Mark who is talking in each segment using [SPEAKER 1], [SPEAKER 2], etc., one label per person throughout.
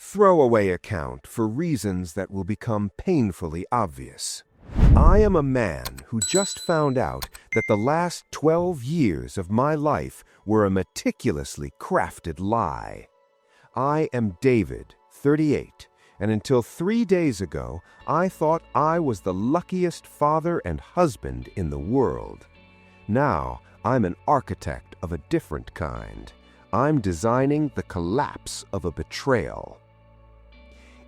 [SPEAKER 1] throwaway account for reasons that will become painfully obvious. I am a man who just found out that the last 12 years of my life were a meticulously crafted lie. I am David, 38, and until 3 days ago, I thought I was the luckiest father and husband in the world. Now, I'm an architect of a different kind. I'm designing the collapse of a betrayal.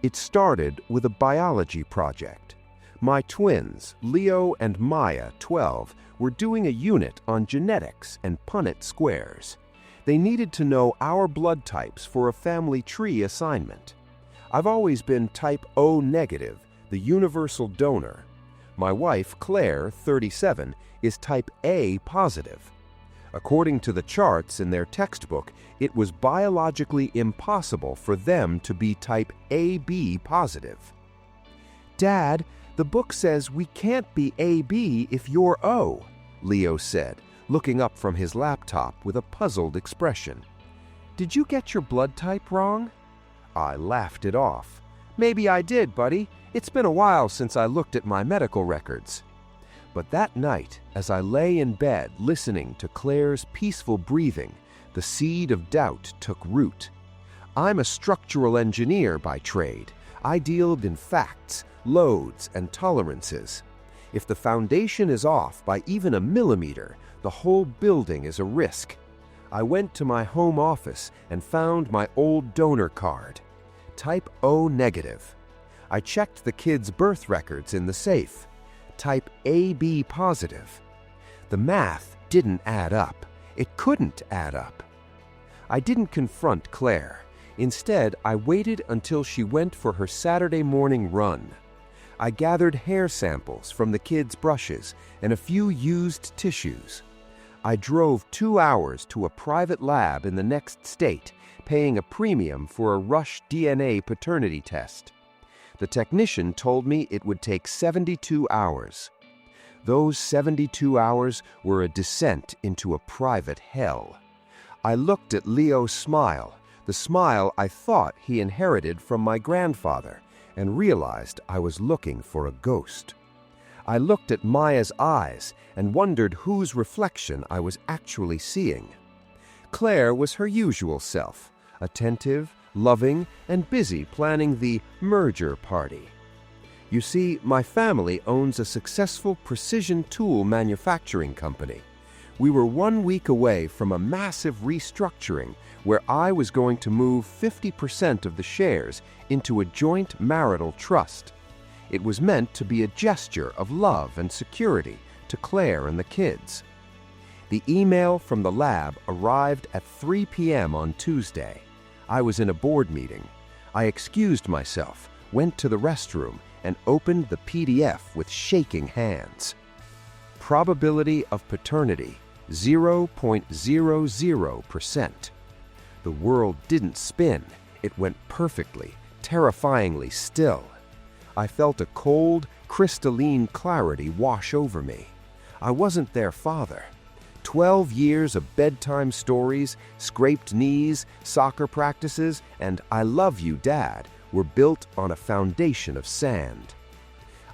[SPEAKER 1] It started with a biology project. My twins, Leo and Maya, 12, were doing a unit on genetics and Punnett squares. They needed to know our blood types for a family tree assignment. I've always been type O negative, the universal donor. My wife, Claire, 37, is type A positive. According to the charts in their textbook, it was biologically impossible for them to be type AB positive. "Dad, the book says we can't be AB if you're O," Leo said, looking up from his laptop with a puzzled expression. "Did you get your blood type wrong?" I laughed it off. "Maybe I did, buddy. It's been a while since I looked at my medical records." But that night, as I lay in bed listening to Claire's peaceful breathing, the seed of doubt took root. I'm a structural engineer by trade. I deal in facts, loads, and tolerances. If the foundation is off by even a millimeter, the whole building is a risk. I went to my home office and found my old donor card. Type O negative. I checked the kids' birth records in the safe. Type AB positive. The math didn't add up. It couldn't add up. I didn't confront Claire. Instead, I waited until she went for her Saturday morning run. I gathered hair samples from the kids' brushes and a few used tissues. I drove 2 hours to a private lab in the next state, paying a premium for a rush DNA paternity test. The technician told me it would take 72 hours. Those 72 hours were a descent into a private hell. I looked at Leo's smile, the smile I thought he inherited from my grandfather, and realized I was looking for a ghost. I looked at Maya's eyes and wondered whose reflection I was actually seeing. Claire was her usual self, attentive, loving, and busy planning the merger party. You see, my family owns a successful precision tool manufacturing company. We were 1 week away from a massive restructuring where I was going to move 50% of the shares into a joint marital trust. It was meant to be a gesture of love and security to Claire and the kids. The email from the lab arrived at 3 p.m. on Tuesday. I was in a board meeting. I excused myself, went to the restroom, and opened the PDF with shaking hands. Probability of paternity, 0.00%. The world didn't spin. It went perfectly, terrifyingly still. I felt a cold, crystalline clarity wash over me. I wasn't their father. 12 years of bedtime stories, scraped knees, soccer practices, and "I love you, Dad" were built on a foundation of sand.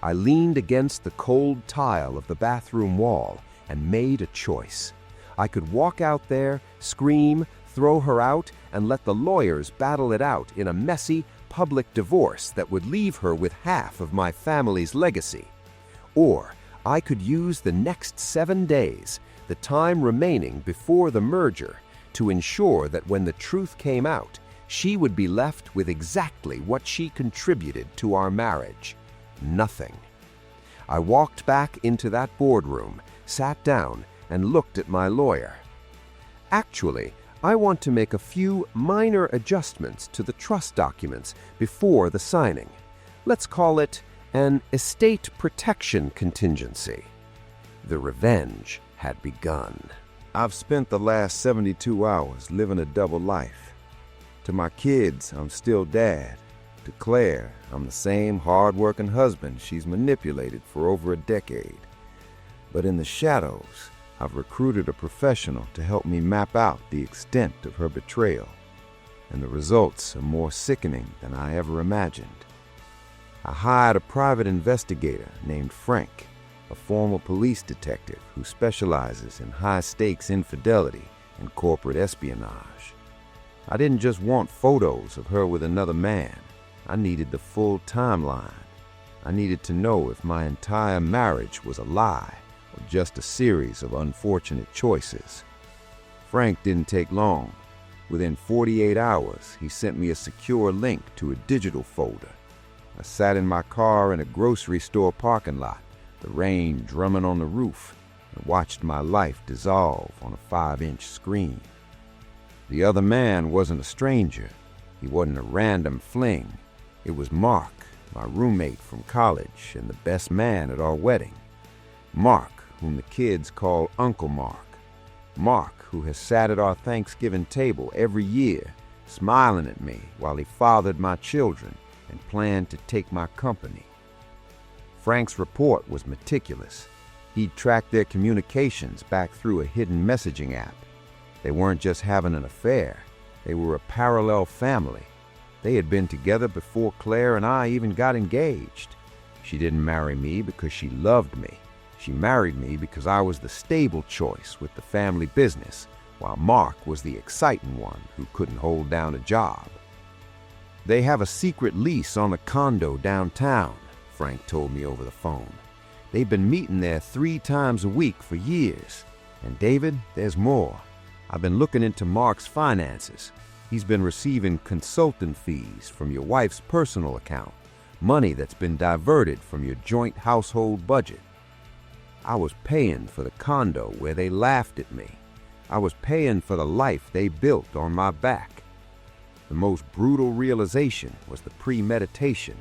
[SPEAKER 1] I leaned against the cold tile of the bathroom wall and made a choice. I could walk out there, scream, throw her out, and let the lawyers battle it out in a messy, public divorce that would leave her with half of my family's legacy. Or I could use the next 7 days, the time remaining before the merger, to ensure that when the truth came out, she would be left with exactly what she contributed to our marriage: nothing. I walked back into that boardroom, sat down, and looked at my lawyer. "Actually, I want to make a few minor adjustments to the trust documents before the signing. Let's call it an estate protection contingency." The revenge had begun.
[SPEAKER 2] I've spent the last 72 hours living a double life. To my kids, I'm still dad. To Claire, I'm the same hard-working husband she's manipulated for over a decade. But in the shadows, I've recruited a professional to help me map out the extent of her betrayal. and the results are more sickening than I ever imagined. I hired a private investigator named Frank, a former police detective who specializes in high-stakes infidelity and corporate espionage. I didn't just want photos of her with another man. I needed the full timeline. I needed to know if my entire marriage was a lie or just a series of unfortunate choices. Frank didn't take long. Within 48 hours, he sent me a secure link to a digital folder. I sat in my car in a grocery store parking lot, the rain drumming on the roof, and watched my life dissolve on a 5-inch screen. The other man wasn't a stranger. He wasn't a random fling. It was Mark, my roommate from college and the best man at our wedding. Mark, whom the kids call Uncle Mark. Mark, who has sat at our Thanksgiving table every year, smiling at me while he fathered my children and planned to take my company. Frank's report was meticulous. He'd tracked their communications back through a hidden messaging app. They weren't just having an affair. They were a parallel family. They had been together before Claire and I even got engaged. She didn't marry me because she loved me. She married me because I was the stable choice with the family business, while Mark was the exciting one who couldn't hold down a job. They have a secret lease on a condo downtown, Frank told me over the phone. They've been meeting there 3 times a week for years. And David, there's more. I've been looking into Mark's finances. He's been receiving consultant fees from your wife's personal account, money that's been diverted from your joint household budget. I was paying for the condo where they laughed at me. I was paying for the life they built on my back. The most brutal realization was the premeditation.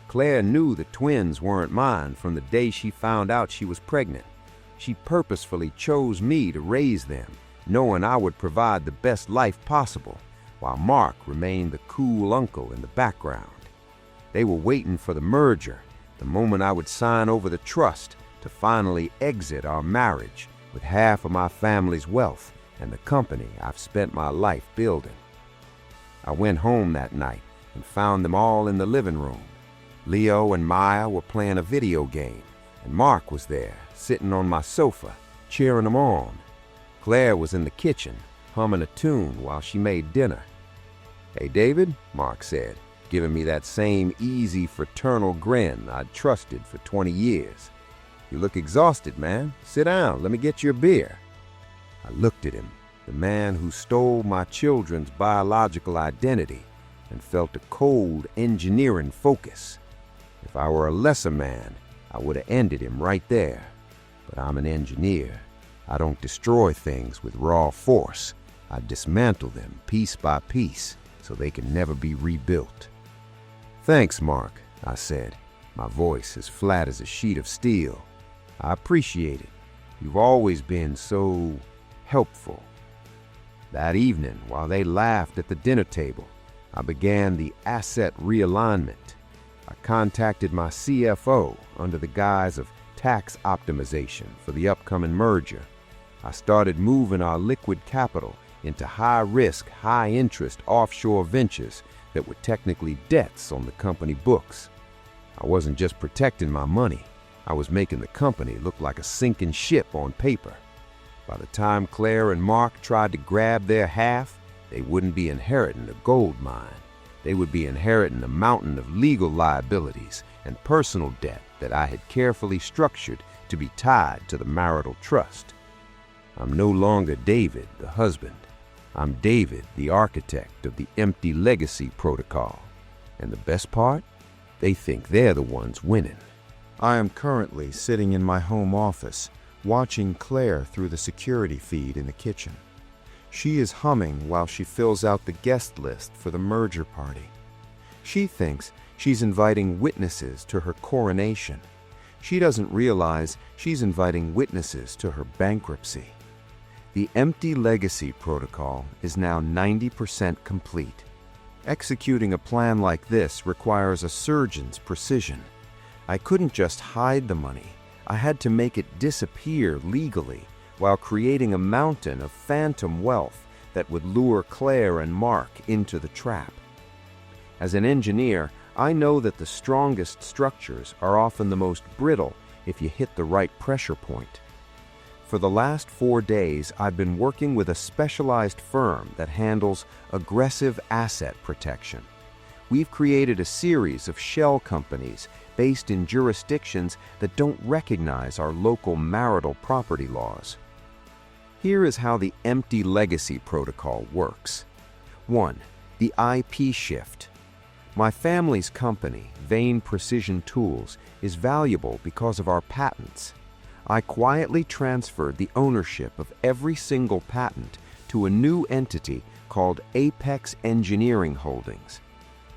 [SPEAKER 2] Claire knew the twins weren't mine from the day she found out she was pregnant. She purposefully chose me to raise them, knowing I would provide the best life possible, while Mark remained the cool uncle in the background. They were waiting for the merger, the moment I would sign over the trust to finally exit our marriage with half of my family's wealth and the company I've spent my life building. I went home that night and found them all in the living room. Leo and Maya were playing a video game, and Mark was there, sitting on my sofa, cheering them on. Claire was in the kitchen, humming a tune while she made dinner. "Hey, David," Mark said, giving me that same easy fraternal grin I'd trusted for 20 years. "You look exhausted, man. Sit down, let me get you a beer." I looked at him, the man who stole my children's biological identity, and felt a cold engineering focus. If I were a lesser man, I would have ended him right there. But I'm an engineer. I don't destroy things with raw force. I dismantle them piece by piece so they can never be rebuilt. "Thanks, Mark," I said, my voice as flat as a sheet of steel. "I appreciate it. You've always been so helpful." That evening, while they laughed at the dinner table, I began the asset realignment. I contacted my CFO under the guise of tax optimization for the upcoming merger. I started moving our liquid capital into high-risk, high-interest offshore ventures that were technically debts on the company books. I wasn't just protecting my money. I was making the company look like a sinking ship on paper. By the time Claire and Mark tried to grab their half, they wouldn't be inheriting a gold mine. They would be inheriting a mountain of legal liabilities and personal debt that I had carefully structured to be tied to the marital trust. I'm no longer David, the husband. I'm David, the architect of the empty legacy protocol. And the best part? They think they're the ones winning.
[SPEAKER 1] I am currently sitting in my home office, watching Claire through the security feed in the kitchen. She is humming while she fills out the guest list for the merger party. She thinks she's inviting witnesses to her coronation. She doesn't realize she's inviting witnesses to her bankruptcy. The empty legacy protocol is now 90% complete. Executing a plan like this requires a surgeon's precision. I couldn't just hide the money. I had to make it disappear legally while creating a mountain of phantom wealth that would lure Claire and Mark into the trap. As an engineer, I know that the strongest structures are often the most brittle if you hit the right pressure point. For the last 4 days, I've been working with a specialized firm that handles aggressive asset protection. We've created a series of shell companies based in jurisdictions that don't recognize our local marital property laws. Here is how the empty legacy protocol works. 1. The IP shift. My family's company, Vane Precision Tools, is valuable because of our patents. I quietly transferred the ownership of every single patent to a new entity called Apex Engineering Holdings.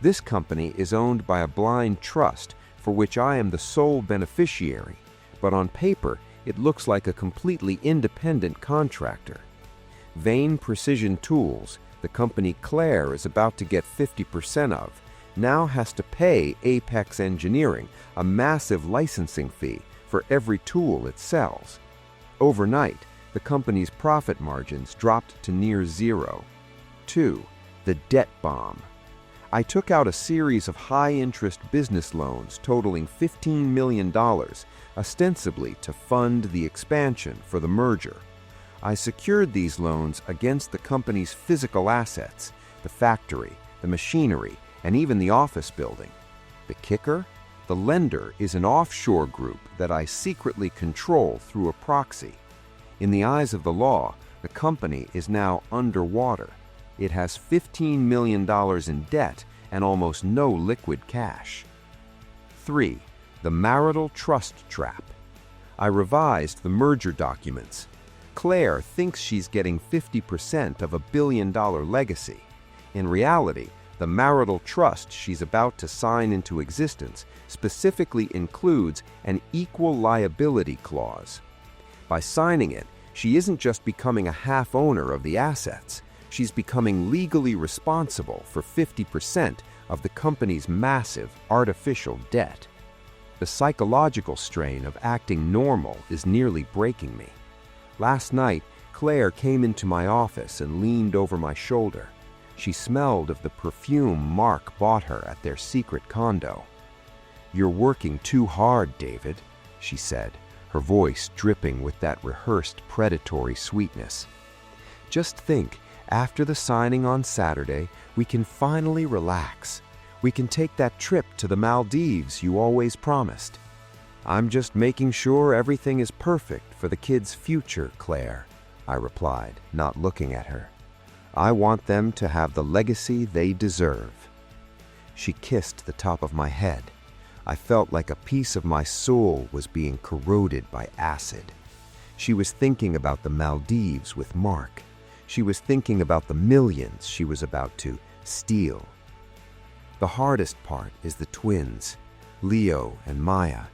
[SPEAKER 1] This company is owned by a blind trust for which I am the sole beneficiary, but on paper it looks like a completely independent contractor. Vane Precision Tools, the company Claire is about to get 50% of, now has to pay Apex Engineering a massive licensing fee for every tool it sells. Overnight, the company's profit margins dropped to near zero. 2. The debt bomb. I took out a series of high-interest business loans totaling $15 million, ostensibly to fund the expansion for the merger. I secured these loans against the company's physical assets, the factory, the machinery, and even the office building. The kicker? The lender is an offshore group that I secretly control through a proxy. In the eyes of the law, the company is now underwater. It has $15 million in debt and almost no liquid cash. 3. The marital trust trap. I revised the merger documents. Claire thinks she's getting 50% of a billion-dollar legacy. In reality, the marital trust she's about to sign into existence specifically includes an equal liability clause. By signing it, she isn't just becoming a half-owner of the assets, she's becoming legally responsible for 50% of the company's massive artificial debt. The psychological strain of acting normal is nearly breaking me. Last night, Claire came into my office and leaned over my shoulder. She smelled of the perfume Mark bought her at their secret condo. "You're working too hard, David," she said, her voice dripping with that rehearsed predatory sweetness. "Just think, after the signing on Saturday, we can finally relax. We can take that trip to the Maldives you always promised." "I'm just making sure everything is perfect for the kids' future, Claire," I replied, not looking at her. "I want them to have the legacy they deserve." She kissed the top of my head. I felt like a piece of my soul was being corroded by acid. She was thinking about the Maldives with Mark. She was thinking about the millions she was about to steal. The hardest part is the twins, Leo and Maya.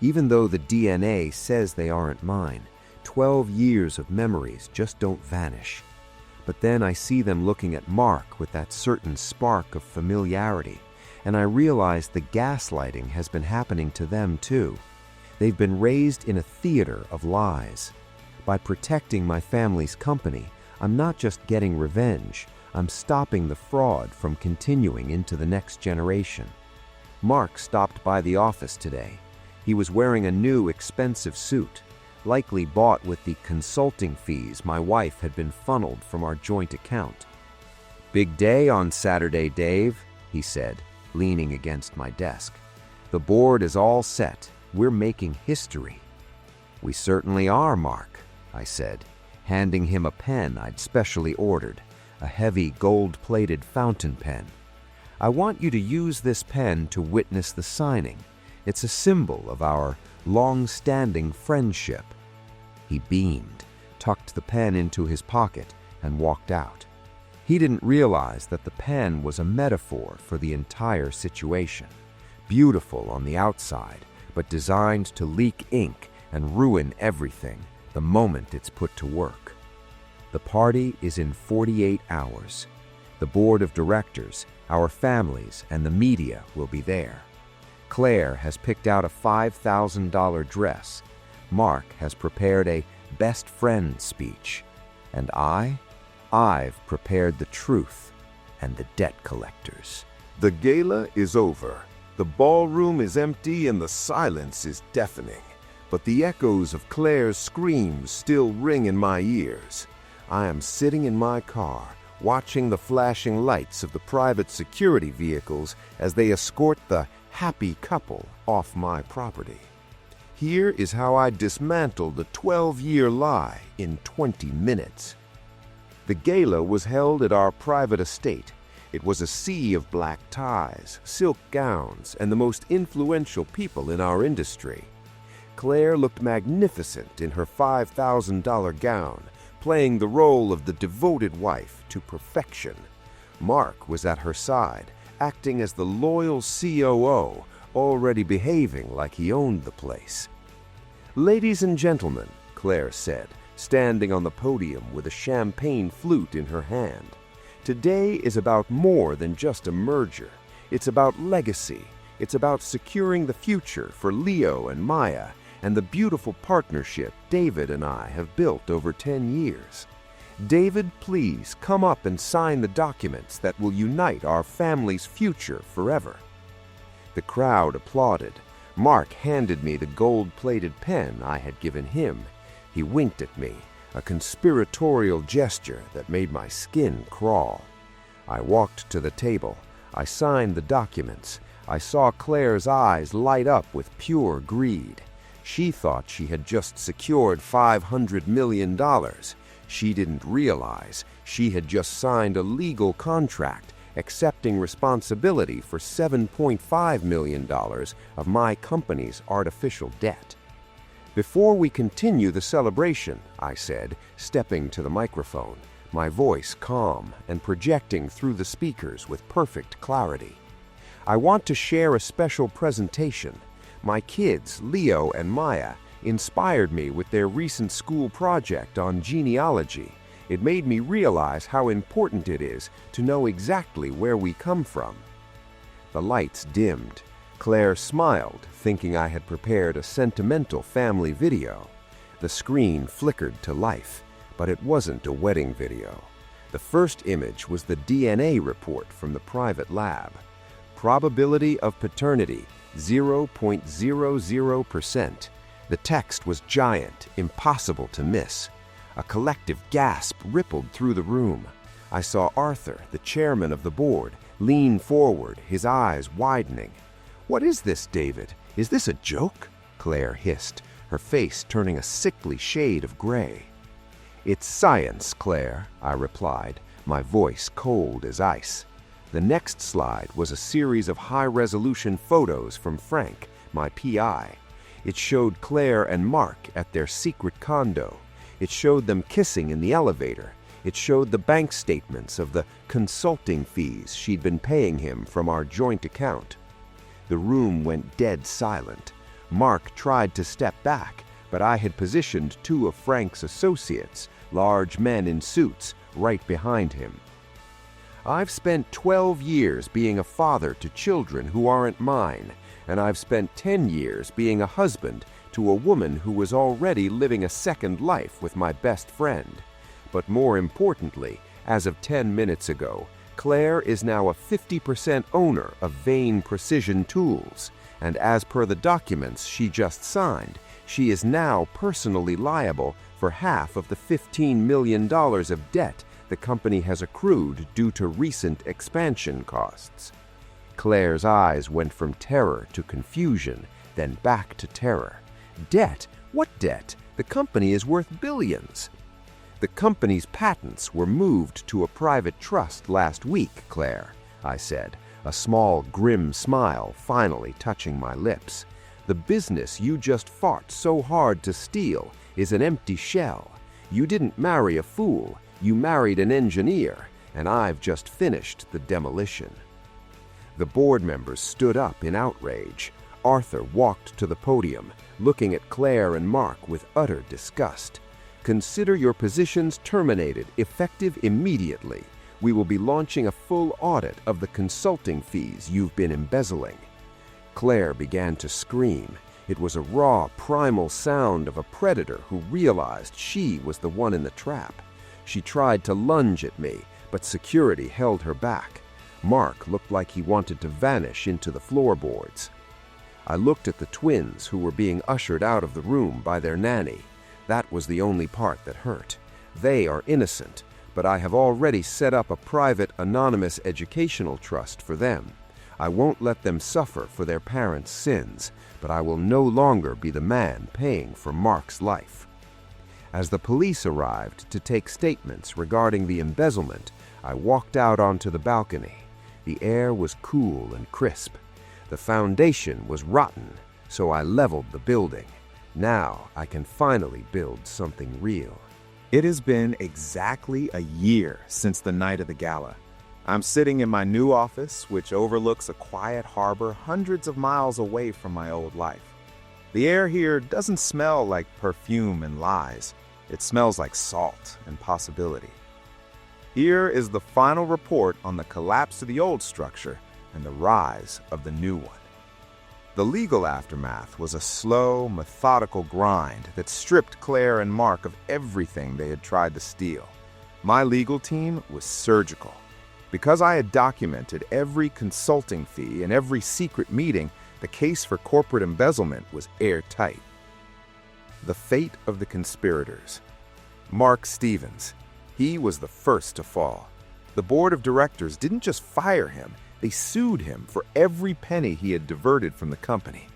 [SPEAKER 1] Even though the DNA says they aren't mine, 12 years of memories just don't vanish. But then I see them looking at Mark with that certain spark of familiarity, and I realize the gaslighting has been happening to them too. They've been raised in a theater of lies. By protecting my family's company, I'm not just getting revenge, I'm stopping the fraud from continuing into the next generation. Mark stopped by the office today. He was wearing a new, expensive suit, likely bought with the consulting fees my wife had been funneled from our joint account. "Big day on Saturday, Dave," he said, leaning against my desk. "The board is all set. We're making history." "We certainly are, Mark," I said, handing him a pen I'd specially ordered, a heavy gold-plated fountain pen. "I want you to use this pen to witness the signing. It's a symbol of our long-standing friendship." He beamed, tucked the pen into his pocket, and walked out. He didn't realize that the pen was a metaphor for the entire situation. Beautiful on the outside, but designed to leak ink and ruin everything the moment it's put to work. The party is in 48 hours. The board of directors, our families, and the media will be there. Claire has picked out a $5,000 dress. Mark has prepared a best friend speech. And I've prepared the truth and the debt collectors.
[SPEAKER 2] The gala is over. The ballroom is empty and the silence is deafening. But the echoes of Claire's screams still ring in my ears. I am sitting in my car, watching the flashing lights of the private security vehicles as they escort the happy couple off my property. Here is how I dismantled a 12-year lie in 20 minutes. The gala was held at our private estate. It was a sea of black ties, silk gowns, and the most influential people in our industry. Claire looked magnificent in her $5,000 gown, playing the role of the devoted wife to perfection. Mark was at her side, acting as the loyal COO, already behaving like he owned the place. "Ladies and gentlemen," Claire said, standing on the podium with a champagne flute in her hand, "today is about more than just a merger. It's about legacy. It's about securing the future for Leo and Maya and the beautiful partnership David and I have built over 10 years. David, please come up and sign the documents that will unite our family's future forever." The crowd applauded. Mark handed me the gold-plated pen I had given him. He winked at me, a conspiratorial gesture that made my skin crawl. I walked to the table. I signed the documents. I saw Claire's eyes light up with pure greed. She thought she had just secured $500 million. She didn't realize she had just signed a legal contract accepting responsibility for $7.5 million of my company's artificial debt. "Before we continue the celebration," I said, stepping to the microphone, my voice calm and projecting through the speakers with perfect clarity, "I want to share a special presentation. My kids, Leo and Maya, inspired me with their recent school project on genealogy. It made me realize how important it is to know exactly where we come from." The lights dimmed. Claire smiled, thinking I had prepared a sentimental family video. The screen flickered to life, but it wasn't a wedding video. The first image was the DNA report from the private lab. Probability of paternity, 0.00%. The text was giant, impossible to miss. A collective gasp rippled through the room. I saw Arthur, the chairman of the board, lean forward, his eyes widening. "What is this, David? Is this a joke?" Claire hissed, her face turning a sickly shade of gray. "It's science, Claire," I replied, my voice cold as ice. The next slide was a series of high-resolution photos from Frank, my PI. It showed Claire and Mark at their secret condo. It showed them kissing in the elevator. It showed the bank statements of the consulting fees she'd been paying him from our joint account. The room went dead silent. Mark tried to step back, but I had positioned two of Frank's associates, large men in suits, right behind him. "I've spent 12 years being a father to children who aren't mine, and I've spent 10 years being a husband to a woman who was already living a second life with my best friend. But more importantly, as of 10 minutes ago, Claire is now a 50% owner of Vane Precision Tools, and as per the documents she just signed, she is now personally liable for half of the $15 million of debt the company has accrued due to recent expansion costs." Claire's eyes went from terror to confusion, then back to terror. "Debt? What debt? The company is worth billions." "The company's patents were moved to a private trust last week, Claire," I said, a small, grim smile finally touching my lips. "The business you just fought so hard to steal is an empty shell. You didn't marry a fool, you married an engineer, and I've just finished the demolition." The board members stood up in outrage. Arthur walked to the podium, looking at Claire and Mark with utter disgust. "Consider your positions terminated, effective immediately. We will be launching a full audit of the consulting fees you've been embezzling." Claire began to scream. It was a raw, primal sound of a predator who realized she was the one in the trap.
[SPEAKER 1] She tried to lunge at me, but security held her back. Mark looked like he wanted to vanish into the floorboards. I looked at the twins who were being ushered out of the room by their nanny. That was the only part that hurt. They are innocent, but I have already set up a private, anonymous educational trust for them. I won't let them suffer for their parents' sins, but I will no longer be the man paying for Mark's life. As the police arrived to take statements regarding the embezzlement, I walked out onto the balcony. The air was cool and crisp. The foundation was rotten, so I leveled the building. Now I can finally build something real.
[SPEAKER 3] It has been exactly a year since the night of the gala. I'm sitting in my new office, which overlooks a quiet harbor hundreds of miles away from my old life. The air here doesn't smell like perfume and lies. It smells like salt and possibility. Here is the final report on the collapse of the old structure and the rise of the new one. The legal aftermath was a slow, methodical grind that stripped Claire and Mark of everything they had tried to steal. My legal team was surgical. Because I had documented every consulting fee and every secret meeting, the case for corporate embezzlement was airtight. The fate of the conspirators. Mark Stevens. He was the first to fall. The board of directors didn't just fire him, they sued him for every penny he had diverted from the company.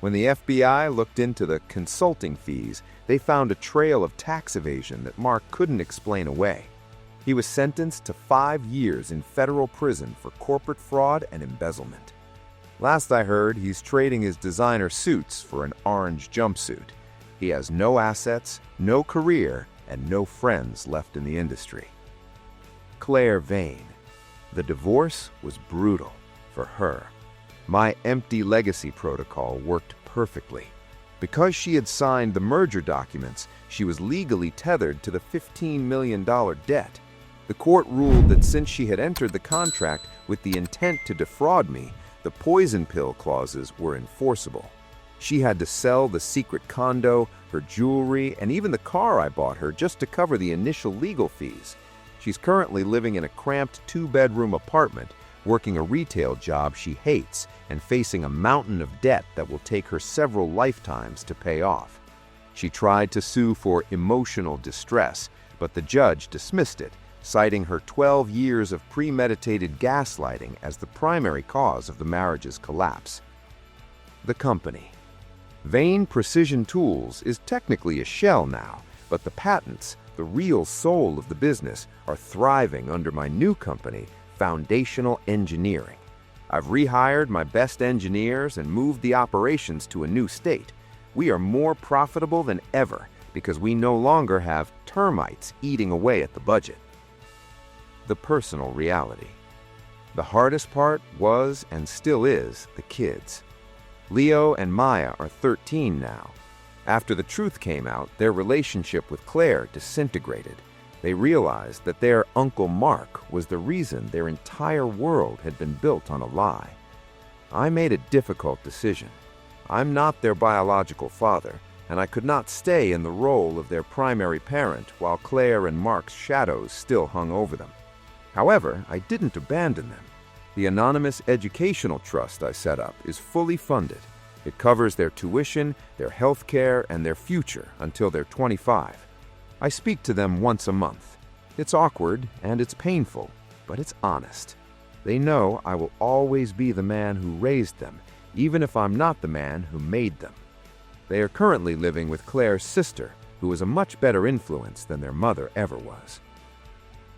[SPEAKER 3] When the FBI looked into the consulting fees, they found a trail of tax evasion that Mark couldn't explain away. He was sentenced to 5 years in federal prison for corporate fraud and embezzlement. Last I heard, he's trading his designer suits for an orange jumpsuit. He has no assets, no career, and no friends left in the industry. Claire Vane. The divorce was brutal for her. My empty legacy protocol worked perfectly. Because she had signed the merger documents, she was legally tethered to the $15 million debt. The court ruled that since she had entered the contract with the intent to defraud me, the poison pill clauses were enforceable. She had to sell the secret condo, her jewelry, and even the car I bought her just to cover the initial legal fees. She's currently living in a cramped 2-bedroom apartment, working a retail job she hates, and facing a mountain of debt that will take her several lifetimes to pay off. She tried to sue for emotional distress, but the judge dismissed it, citing her 12 years of premeditated gaslighting as the primary cause of the marriage's collapse. The company. Vane Precision Tools is technically a shell now, but the patents, the real soul of the business, are thriving under my new company, Foundational Engineering. I've rehired my best engineers and moved the operations to a new state. We are more profitable than ever because we no longer have termites eating away at the budget. The personal reality. The hardest part was and still is the kids. Leo and Maya are 13 now. After the truth came out, their relationship with Claire disintegrated. They realized that their Uncle Mark was the reason their entire world had been built on a lie. I made a difficult decision. I'm not their biological father, and I could not stay in the role of their primary parent while Claire and Mark's shadows still hung over them. However, I didn't abandon them. The anonymous educational trust I set up is fully funded. It covers their tuition, their health care, and their future until they're 25. I speak to them once a month. It's awkward and it's painful, but it's honest. They know I will always be the man who raised them, even if I'm not the man who made them. They are currently living with Claire's sister, who is a much better influence than their mother ever was.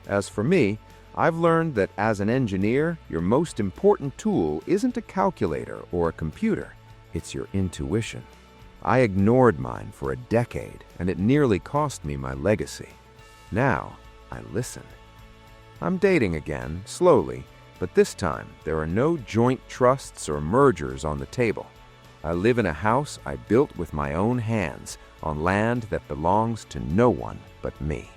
[SPEAKER 3] As for me, I've learned that as an engineer, your most important tool isn't a calculator or a computer, it's your intuition. I ignored mine for a decade, and it nearly cost me my legacy. Now, I listen. I'm dating again, slowly, but this time there are no joint trusts or mergers on the table. I live in a house I built with my own hands, on land that belongs to no one but me.